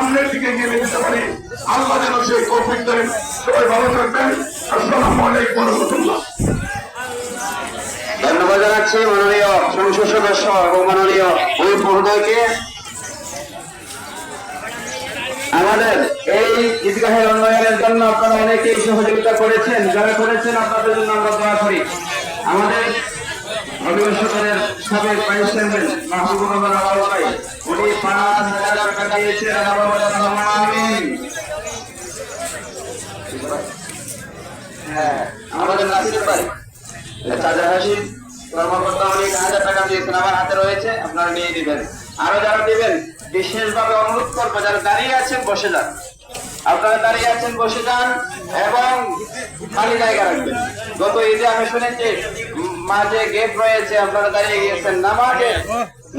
সামনের দিকে এগিয়ে নিতে পারি। আল্লাহ যেন সেই কৌফিক দেন। সবাই ভালো থাকবেন। আসসালামু আলাইকুম ওয়া রাহমাতুল্লাহ। ধন্যবাদ জানাচ্ছি মাননীয় সংসদ সদস্য এবং মাননীয় হুইপ মহোদয়কে। আমাদের এই ঈদগাহের উন্নয়নের জন্য আপনারা অনেকেই সহযোগিতা করেছেন, যারা করেছেন আপনাদের জন্য আমরা দোয়া করি। আমাদের অভিভাবকের সাবেক ভাইস চেয়ারম্যান মাহবুবুর রহমান আওয়াল ভাই, উনি ৫,০০০ টাকা দিয়েছেন। হ্যাঁ, আমাদের নাসির ভাই চাঁদা হাসির কর্মকর্তা উনি ১,০০০ টাকা দিয়েছেন, আমার হাতে রয়েছে, আপনারা নিয়ে দিবেন। আরো যারা দিবেন বিশেষভাবে অনুরোধ করবো, যারা দাঁড়িয়ে আছেন বসে যান, আপনারা দাঁড়িয়ে আছেন বসে যান এবং খালি জায়গা রাখবেন। গত ঈদে আমি শুনেছি মাঝে গেট রয়েছে, আপনারা দাঁড়িয়ে গিয়েছেন,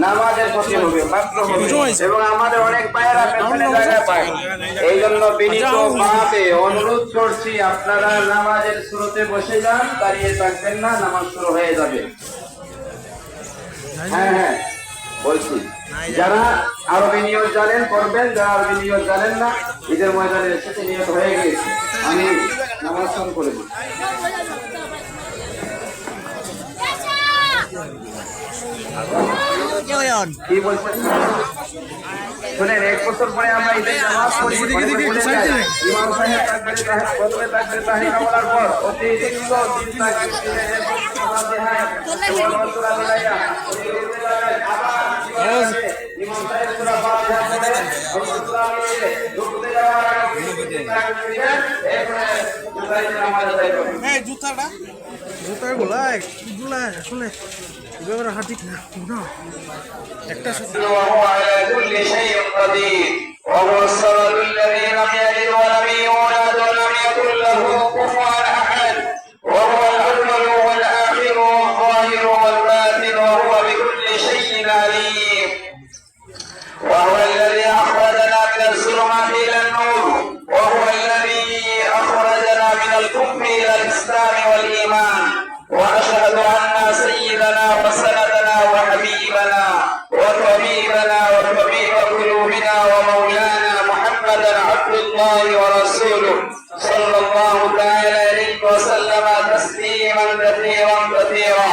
নামাজের ক্ষতি হবে, মাত্র হবে, এবং আমাদের অনেক ভাইয়েরা পেছনে জায়গা পায়। এই জন্য বিনীতভাবে অনুরোধ করছি, আপনারা নামাজের শুরুতে বসে যান, দাঁড়িয়ে থাকবেন না, নামাজ শুরু হয়ে যাবে। হ্যাঁ হ্যাঁ বলছি, যারা আরবি নিয়ত জানেন করবেন, যারা আরবি নিয়ত জানেন না ঈদের ময়দানে এসেছে, নিয়ত হয়ে গেছে, আমি নামাজ শুরু করে দিই। কি বলছেন শুনেন, ১ বছর পরে আমরা ঈদের নামাজ পড়ি, ইমাম সাহেব প্রথমে তাকবীর তাহরিমা বলার পর অতি দীর্ঘ ৩ তাকবীর ইমাম সাহেব সূরা ফাতিহা পড়ে সূরা মিলে রুকুতে যাওয়ার আগে এই জুতার গুলা আসলে হাঁটি না একটা وهو على كل شيء قدير وهو الصمد الذي لم يلد ولم يولد ولم يكن له كفوا احد وهو الاول والاخر والظاهر والباطن وهو بكل شيء عليم وهو الذي اخرجنا من الظلمات الى النور وهو الذي اخرجنا من الكفر الى الاسلام والايمان واشهد ان سيدنا وسندنا وحبيبنا وطبيبنا وطبيب قلوبنا ومولانا محمدا عبد الله ورسوله صلى الله تعالى عليه وسلم تسليما كثيرا كثيرا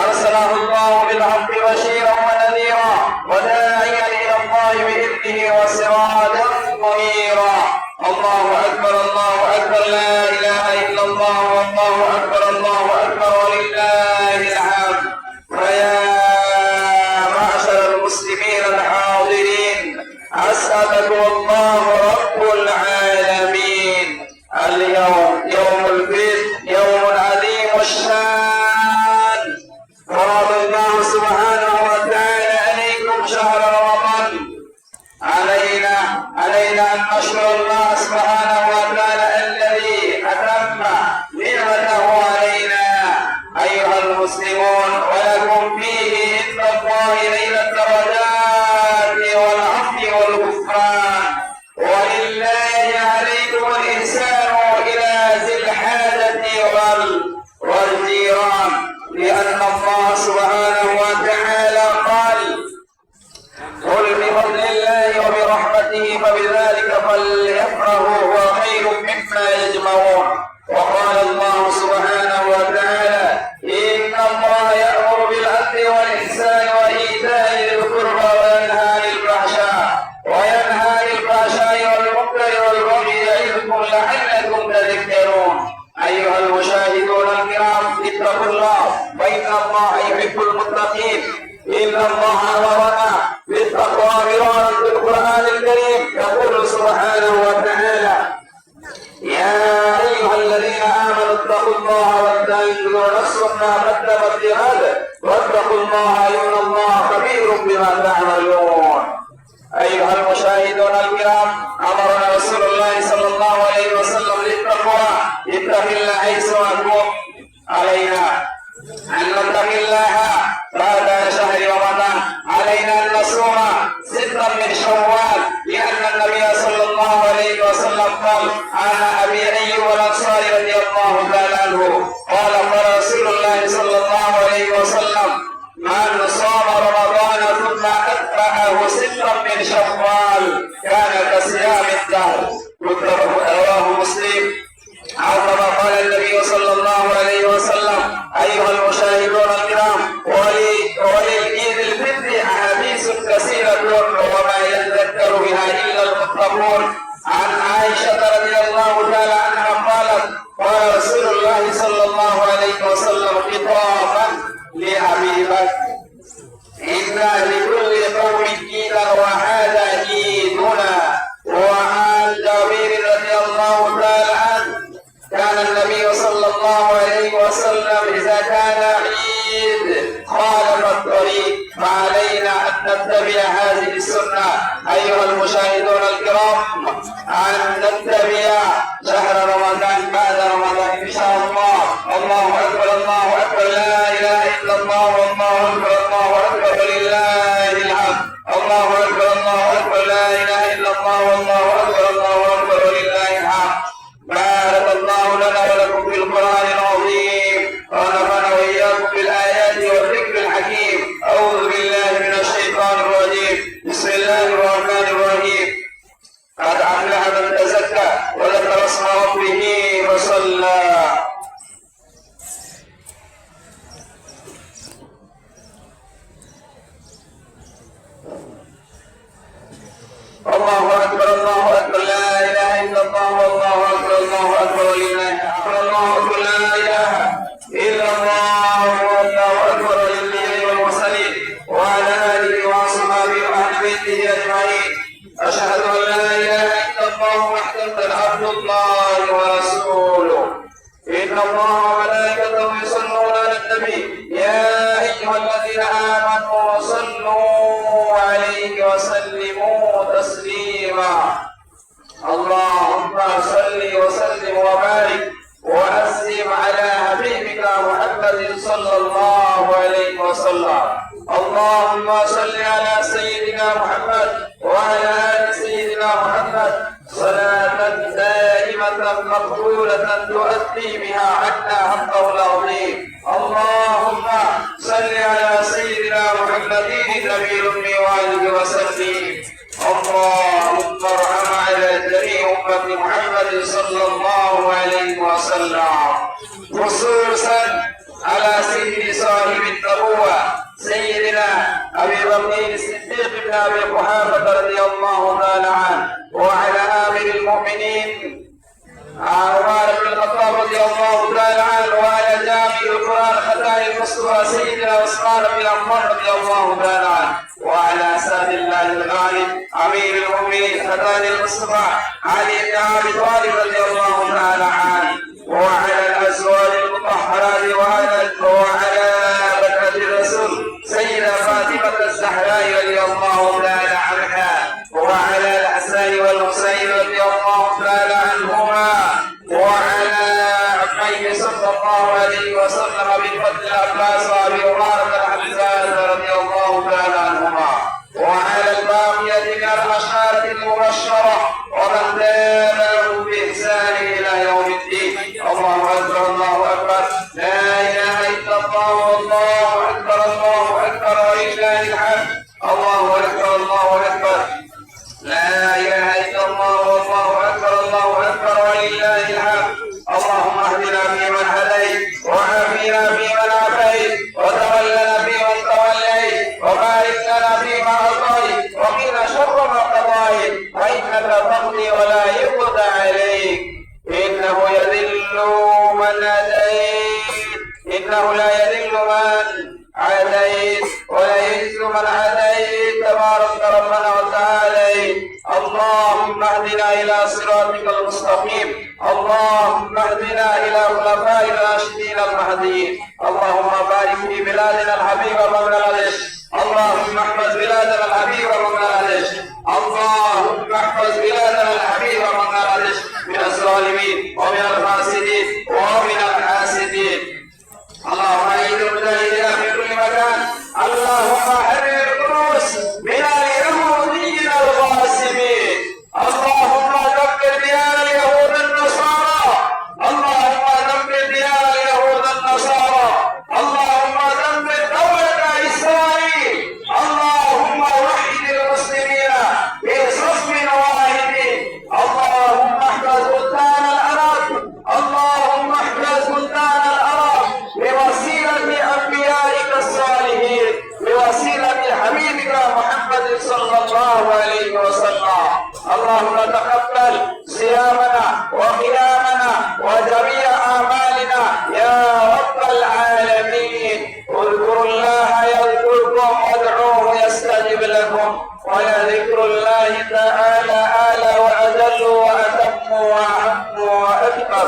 ارسله الله بالحق بشيرا ونذيرا وداعيا الى الله باذنه وسراجا منيرا. الله اكبر الله اكبر، لا اله الا الله والله اكبر الله اكبر ولله الحمد. فيا معشر المسلمين الحاضرين اسعدكم الله رب العالمين. اليوم يوم الفطر، يوم عظيم الشان، فرض الله سبحانه وتعالى عليكم شهر رمضان. علينا ان نشكر الله سبحانه وتعالى الذي اتم نعمته علينا ايها المسلمون، ولكم فيه عند الله ليل الدرجات والعفو والغفران، ولله عليكم الاحسان الى ذي الحاجه والجيران، لان الله سبحانه وتعالى قال: قل بفضل الله وبرحمته فبذلك فليفرحوا هو خير مما يجمعون. وقال الله سبحانه وتعالى: إن الله يأمر بالعدل والإحسان وإيتاء ذي القربى وينهى عن الفحشاء والمنكر والبغي يعظكم لعلكم تذكرون. أيها المشاهدون الكرام، اتقوا الله فإن الله يحب المتقين. إن الله أمرنا بالتقوى مرارا في القرآن الكريم، يقول سبحانه وتعالى: يا أيها الذين آمنوا اتقوا الله ولتنظر نفس ما قدمت لغد واتقوا الله إن الله خبير بما تعملون. أيها المشاهدون الكرام، أمرنا رسول الله صلى الله عليه وسلم بالتقوى. اتق الله حيث أكون. علينا أن نتقي الله بعد شهر رمضان. علينا أن نصوم 6 من شوال، لأن النبي صلى الله عليه وسلم قال: عن أبي أيوب الأنصاري رضي الله تعالى عنه قال: قال رسول الله صلى الله عليه وسلم: من صام رمضان ثم أتبعه 6 من شوال كان كصيام الدهر رواه مسلم. أو كما قال النبي صلى الله عليه وسلم: أيها المشاهدون الكرام، وللعيد الفطر أحاديث كثيرة وما يذكر بها إلا المتقون. عن عائشة رضي الله تعالى عنها قالت: قال رسول الله صلى الله عليه وسلم خطابا لأبي بكر: إن لكل قوم عيدا وهذا عيدنا. وعن جابر رضي الله تعالى عنه: كان النبي صلى الله عليه وسلم إذا كان عيد خالف الطريق، فعلينا أن نتبع هذه السنة أيها المشاهدون الكرام، أن نتبع شهر رمضان بعد رمضان إن شاء الله. الله أكبر الله أكبر، لا إله إلا الله، والله أكبر الله أكبر ولله الحمد. الله أكبر الله أكبر، لا إله إلا الله، والله أكبر الله أكبر ولله الحمد. بارك الله لنا ولكم في القرآن العظيم، ونفعنا وإياكم بالآيات والذكر الحكيم. أعوذ بالله من الشيطان الرجيم. بسم الله الرحمن الرحيم. قد أفلح من تزكى وذكر اسم ربه فصلى. الله أكبر الله أكبر، لا إله إلا الله، والله أكبر الله أكبر ولله الحمد. الله أكبر، لا إله إلا الله، والله أكبر ولله والمرسلين وعلى آله وأصحابه وأهل بيته أجمعين. أشهد أن لا إله إلا الله وحده عبد الله ورسوله. إن الله وملائكته يصلون على النبي، يا أيها الذين آمنوا صلوا عليه وسلموا تسليما. اللهم صل وسلم وبارك وأسلم على حبيبك محمد صلى الله عليه وسلم. اللهم صل على سيدنا محمد وعلى آل سيدنا محمد صلاة دائمة مقبولة تؤدي بها عنا حقه العظيم. اللهم صل على سيدنا محمد النبي الأمي وآله وسلم. اللهم ارحم على جميع أمة محمد صلى الله عليه وسلم، خصوصا على سيد صاحب النبوة سيدنا أبي بكر الصديق بن أبي قحافة رضي الله تعالى عنه، وعلى آمير المؤمنين عمر بن الخطاب رضي الله تعالى عنه، وعلى جامع القرآن ختام المصطفى سيدنا عثمان بن عفان رضي الله تعالى عنه، وعلى أسد الله الغالب أمير المؤمنين ختام المصطفى علي بن أبي طالب رضي الله تعالى عنه، وعلى الأزواج المطهرات وعلى بكرة الرسول سيدة فاطمة الزهراء رضي الله تعالى عنها، وعلى الحسن والحسين رضي الله تعالى عنهما، وعلى عميه صلى الله عليه وسلم بفضل العباس وابي عمارة الحمزة رضي الله تعالى عنهما، وعلى الباقية من الأشهار المبشرة ومن دامه بإحسان إلى يوم الدين. الله أكبر الله أكبر، لا إله إلا الله، والله أكبر الله أكبر ولله الحمد. الله أكبر الله أكبر، لا إله إلا الله، والله أكبر الله أكبر ولله الحمد. اللهم اهدنا فيمن هديت، وعافنا فيمن عافيت، وتولنا فيمن توليت، وبارك لنا فيما أعطيت، وقنا شر ما قضيت، فإنك تقضي ولا يقضى عليك، إنه يذل من هديت، إنه لا يذل من عاديت ولا يعز من عاديت، تبارك ربنا وتعالى. اللهم اهدنا إلى صراطك المستقيم، اللهم اهدنا إلى خلفاء الراشدين المهديين. اللهم بارك في بلادنا الحبيبة بنغلاديش، اللهم احفظ بلادنا الحبيبة بنغلاديش، اللهم احفظ بلادنا الحبيبة بنغلاديش من الظالمين ومن الفاسدين ومن الحاسدين. اللهم اعيد المجاهدين في كل مكان، اللهم حرر الرؤوس من اليهوديين الغاصبين، اللهم دمر ديار اليهود النصارى، اللهم دمر ديار اليهود النصارى، اللهم دمر دولة إسرائيل، اللهم وحد المسلمين بصف واحد اللهم تقبل صيامنا وقيامنا وجميع أعمالنا يا رب العالمين. اذكروا الله يذكركم وادعوه يستجب لكم ولذكر الله تعالى أعلى وأجل وأتم وأعم وأكبر.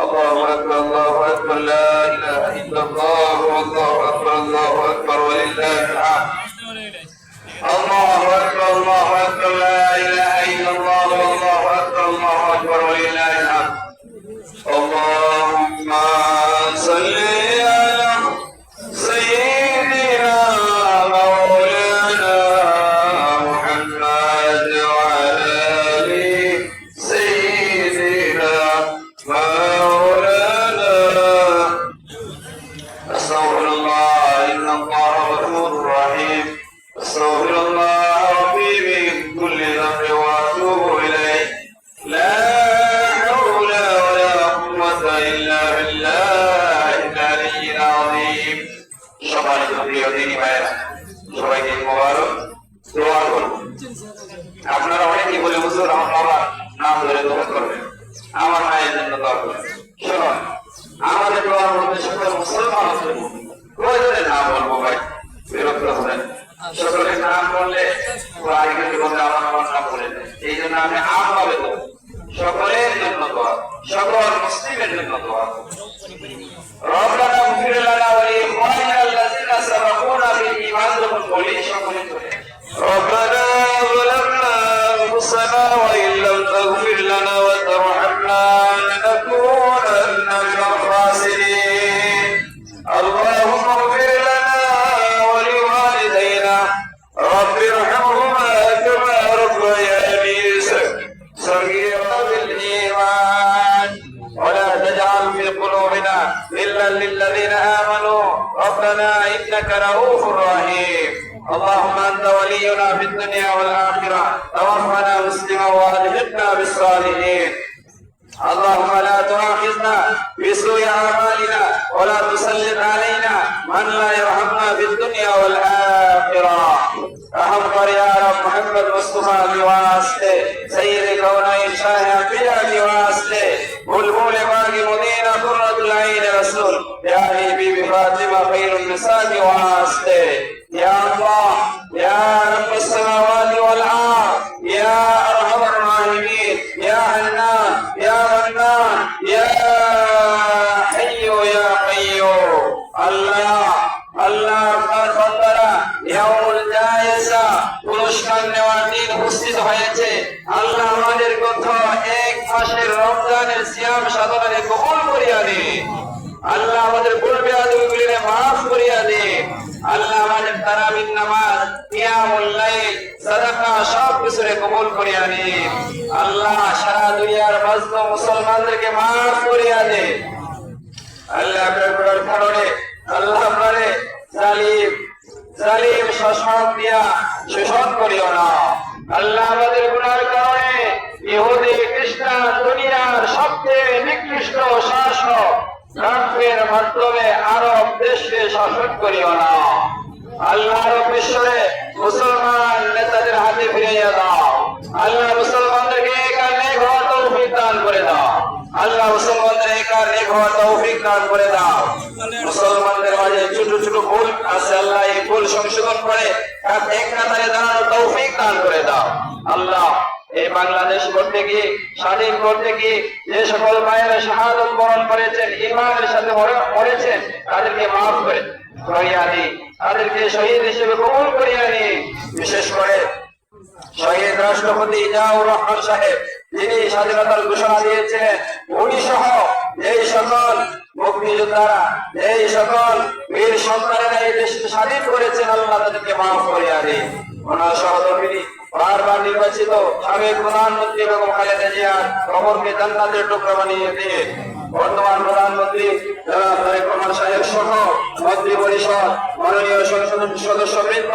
الله أكبر الله أكبر لا إله إلا الله والله أكبر الله أكبر ولله الحمد. الله أكبر الله أكبر لا إله إلا الله والله أكبر الله أكبر ولله الحمد. اللهم صل على سيدنا مولانا محمد وعلى آل سيدنا مولانا. أستغفر الله إن الله غفور رحيم. أستغفر الله ربي من كل ذنب وأتوب إليه. لا حول ولا قوة إلا بالله العلي العظيم. সম্মানিত প্রিয় দিনী ভাইয়েরা, সবাইকে মোবারক। দোয়া করুন। আপনারা অনেকেই বলে হুজুর আমার বাবার নাম ধরে দোয়া করবেন, আমার মায়ের জন্য দোয়া করবেন। শুনুন, আমাদের দোয়ার মধ্যে সকল মুসলমান আছেন, প্রয়োজনে না বলবো ভাই, বিরক্ত হবেন। সকলের নাম বললে আগের বলতে আমার নাম বলে দেয়, এই জন্য আমি আমভাবে দেবো। সকলের জন্য দোয়া, সকল মুসলিমের জন্য দোয়া। ربنا اغفر لنا ولإخواننا الذين سبقونا بالإيمان বলি সকলে চলে। ربنا ظلمنا أنفسنا وإن لم تغفر لنا وترحمنا لنكونن من الخاسرين. اللهم اغفر لنا ولوالدينا رب ارحمهما كما ربياني صغيرا بالإيمان ولا تجعل في قلوبنا غلا للذين آمنوا ربنا إنك رؤوف رحيم. اللهم أنت ولينا في الدنيا والآخرة توفنا مسلما وألحقنا بالصالحين. اللهم لا تؤاخذنا بسوء أعمالنا ولا تسلط علينا من لا يرحمنا في الدنيا والآخرة. رحم कर या रब मोहम्मद मुस्तफा के वास्ते, सैयद कौनाइन शाह अंबिया के वास्ते, बुलबुल बागी मदीना कुर्रतुल आइन रसूल प्यारी बीबी फातिमा खैरुन निसा के वास्ते। या अल्लाह या रब السماوات والارض या अरहमर राहिमीन या हन्नान या मन्नान या हय्यु या कय्यूम। अल्लाह अल्लाह আপনার বান্দারা ইয়াউমুল জায়েসা পুরস্কার নেওয়ার দিন উপস্থিত হয়েছে। আল্লাহ আমাদের কথা এক মাসের রমজানের সিয়াম সাধনাকে কবুল করিয়া দিন। আল্লাহ আমাদের ভুল বেয়াদবিগুলিকে মাফ করিয়া দিন। আল্লাহ আমাদের তারাবির নামাজ, কিয়ামুল লাইল, সাদাকা সব কিছুকে কবুল করিয়া দিন। আল্লাহ সারা দুনিয়ার মাজলুম মুসলমানদেরকে মাফ করিয়া দিন। আল্লাহ আপনার কারণে আল্লাহ আপনারে জালিম শাসক দিয়া শোষণ করিও না। আল্লাহ আমাদের গুনার কারণে ইহুদি খ্রিস্টান দুনিয়ার সবচেয়ে নিকৃষ্ট শাসক ট্রাম্পের মাধ্যমে আরব দেশকে শাসন করিও না। আল্লাহ বিশ্বে মুসলমান নেতাদের হাতে ফিরিয়ে দাও। আল্লাহ মুসলমানদেরকে একার নেক হওয়ার তৌফিক দান করে দাও। আল্লাহ মুসলমানদের একার নেক হওয়ার তৌফিক দান করে দাও। মুসলমানদের মাঝে ছোট ছোট ভুল আছে, আল্লাহ এই ভুল সংশোধন করে এক কাতারে দাঁড়ানোর তৌফিক দান করে দাও। আল্লাহ এই বাংলাদেশ করতে গিয়ে, স্বাধীন করতে গিয়ে যে সকল ভাইয়েরা শাহাদত বরণ করেছেন, ঈমানের সাথে মরেছেন, তাদেরকে মাফ করে করিয়া দিন, তাদেরকে শহীদ হিসেবে কবুল করিয়া দিন। বিশেষ করে শহীদ রাষ্ট্রপতি জিয়াউর রহমান সাহেব, যিনি স্বাধীনতার ঘোষণা দিয়েছিলেন, উনি সহ এই সকল মুক্তিযোদ্ধারা, এই সকল বীর সন্তানেরা এই দেশকে স্বাধীন করেছেন, আল্লাহ তাদেরকে মাফ করিয়া দিন। ওনার সহধর্মিনী বারবার নির্বাচিত সাবেক প্রধানমন্ত্রী বেগম খালেদা জিয়ার কবরকে জান্নাতের টুকরা বানিয়ে দিন। বর্তমান প্রধানমন্ত্রী জনাব তারেক রহমান সাহেব সহ মন্ত্রী পরিষদ, মাননীয় সংসদ সদস্যবৃন্দ,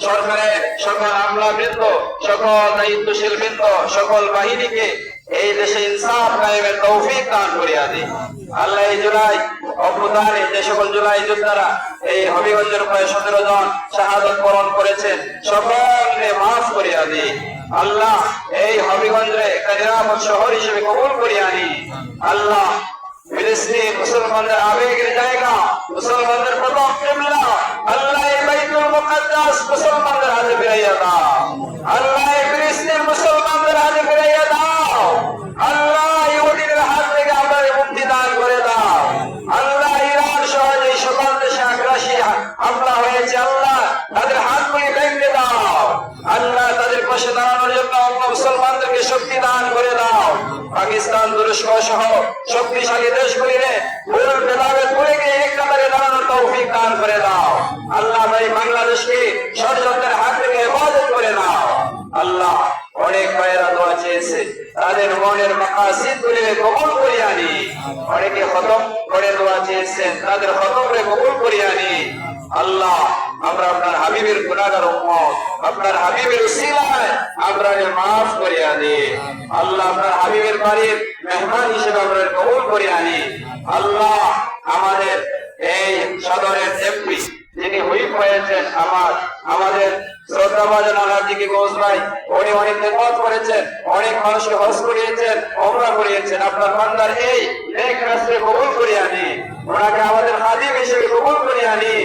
সরকারের সকল আমলাবৃন্দ, সকল দায়িত্বশীল বৃন্দ, সকল বাহিনীকে এই দেশে ইনসাফ কায়েমের তৌফিক দান করিয়া দিন। আল্লাহ এই জুলাই অভ্যুত্থানে যে সকল জুলাই যোদ্ধারা এই হবিগঞ্জের প্রায় 17 জন শাহাদত বরণ করেছেন, সকলকে মাফ করিয়া দিন। আল্লাহ এই হবিগঞ্জে একটা নিরাপদ শহর হিসেবে কবুল করিয়া নি আল্লাহ ফিলিস্তিন মুসলমানদের আবেগের জায়গা, মুসলমানদের প্রথম কিবলা, আল্লাহ এই বাইতুল মুকাদ্দাস মুসলমানদের হাতে ফিরাইয়া দাও। আল্লাহ এই ফিলিস্তিন মুসলমানদের হাতে ফিরাইয়া দাও। আল্লাহ ইহুদিদের হাত থেকে আমাদের মুক্তি দান করে দাও। আল্লাহ ইরান সহ যে সকল দেশে আগ্রাসী হামলা হয়েছে আল্লাহ তাদের হাতগুলি ভেঙে দাও। আল্লাহ তাদের পাশে দাঁড়ানোর জন্য মুসলমানদেরকে শক্তি দান করে দাও। পাকিস্তান, তুরস্ক সহ শক্তিশালী দেশগুলিরে ভুল ভেদাভেদ ভুলে গিয়ে এক কাতারে দাঁড়ানোর তৌফিক দান করে দাও। আল্লাহ ভাই বাংলাদেশকে ষড়যন্ত্রের হাত থেকে হেফাজত করে দাও। আল্লাহ অনেক ভাইয়েরা দোয়া চেয়েছে, তাদের মনের মাকাসিদ গুলি কবুল করিয়া নি। অনেকে খতম করে দোয়া চেয়েছেন, তাদের খতমরে কবুল করিয়া নি। আল্লাহ আমরা আপনার হাবিবের গুনাহগার উম্মত, আপনার হাবিবের উসিলায় আমরা মাফ করিয়া নি। আল্লাহ আপনার হাবিবের বাড়ির মেহমান হিসেবে আমরা কবুল করিয়া নি। আল্লাহ আমাদের এই সদরের এমপি যিনি হুইপ হয়েছেন আমাদের শ্রদ্ধাভাজন আলাদিকে ঘোষ ভাই, উনি অনেক খেদমত করেছেন, অনেক মানুষকে হজ করিয়েছেন, ওমরা করিয়েছেন। আপনার বান্দার এই নেক রাস্তে কবুল করিয়া নি, ওনাকে আমাদের খাদিম হিসেবে কবুল করিয়া নি।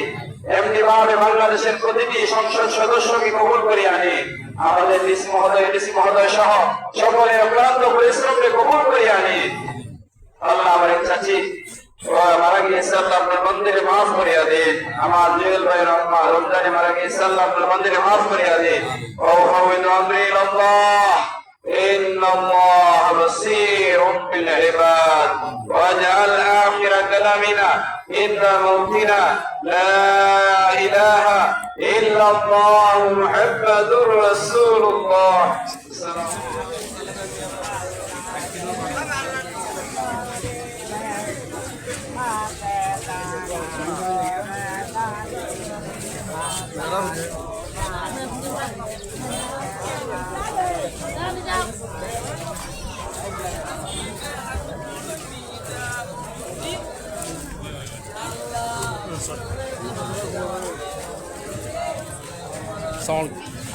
এমনি ভাবে বাংলাদেশের প্রতিটি সংসদ সদস্যকে কবুল করিয়া নি। আমাদের ডিসি মহোদয় সহ সকলের অক্লান্ত পরিশ্রমকে কবুল করিয়া নি। আল্লাহ আমার চাচি মারা গিয়েছে, আল্লাহ আপনার মন্দিরে মাফ করিয়া দিন। আমার জুয়েল ভাই রহমা রমজানে মারা গিয়েছে, আল্লাহ আপনার মন্দিরে মাফ করিয়া দিন। ও হাওয়াইদু আমরি ইলাল্লাহ ইন্নাল্লাহ বাসীরুম বিল ইবাদ ওয়াজআল আখিরা কালামিনা ইন্না মাউতিনা লা ইলাহা ইল্লাল্লাহ মুহাম্মাদুর রাসূলুল্লাহ।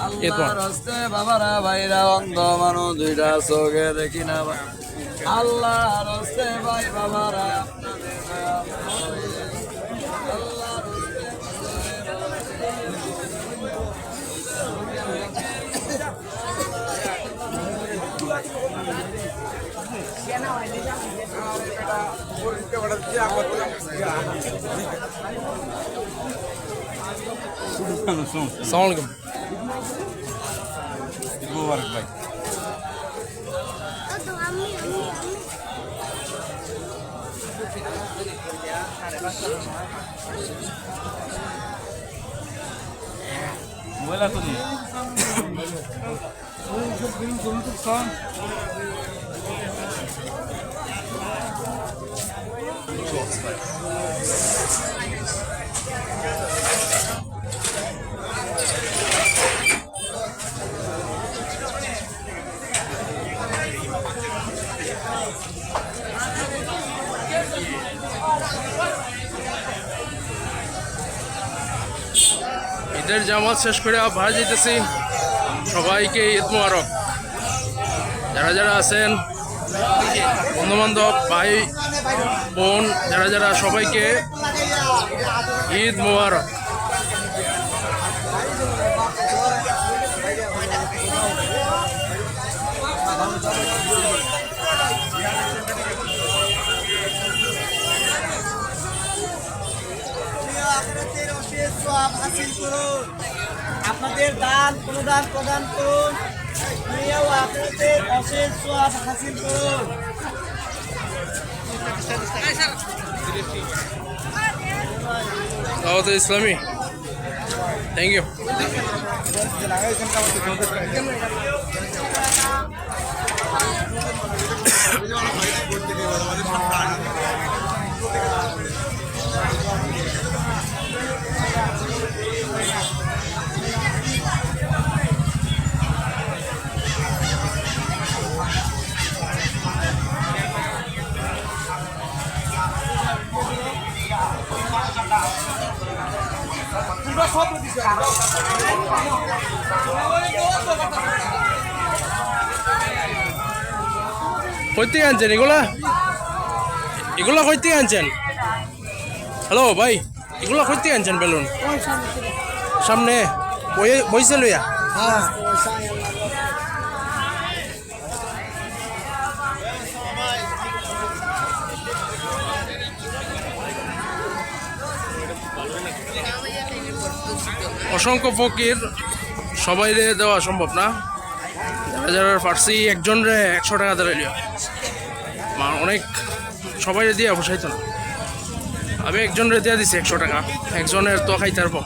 আল্লাহর হস্তে বাবারা ভাইরা অন্ধ মানুষ দুইটা চোখে দেখি না। আল্লাহর হস্তে ভাই বাবারা সালামালাইকুম মুবারক ভাই। মোবাইল আছে নি? ঈদের জামাত শেষ করে বাড়ি যেতেছি। সবাইকে ঈদ মোবারক। যারা যারা আছেন বন্ধুবান্ধব ভাই বোন যারা যারা সবাইকে ঈদ মোবারক। হাসিল করুন, আপনাদের দান অনুদান প্রদান করুন, আপনাদের অশেষ সোয়াব হাসিল করুন। দাওয়াত ইসলামী, থ্যাংক ইউ। সব কই থেকে আনছেন এগুলা? এগুলা কই থেকে আনছেন? হ্যালো ভাই, এগুলা কই থেকে আনছেন বেলুন? সামনে বইছে লইয়া? অসংখ্য ফকির, সবাই দেওয়া সম্ভব না। যারা যারা পারছি একজন রে 100 টাকা দিলে অনেক, সবাই দিয়ে বসাইতো না। আমি একজন রে দিয়ে দিছি 100 টাকা, একজনের তো খাইতে পারবো।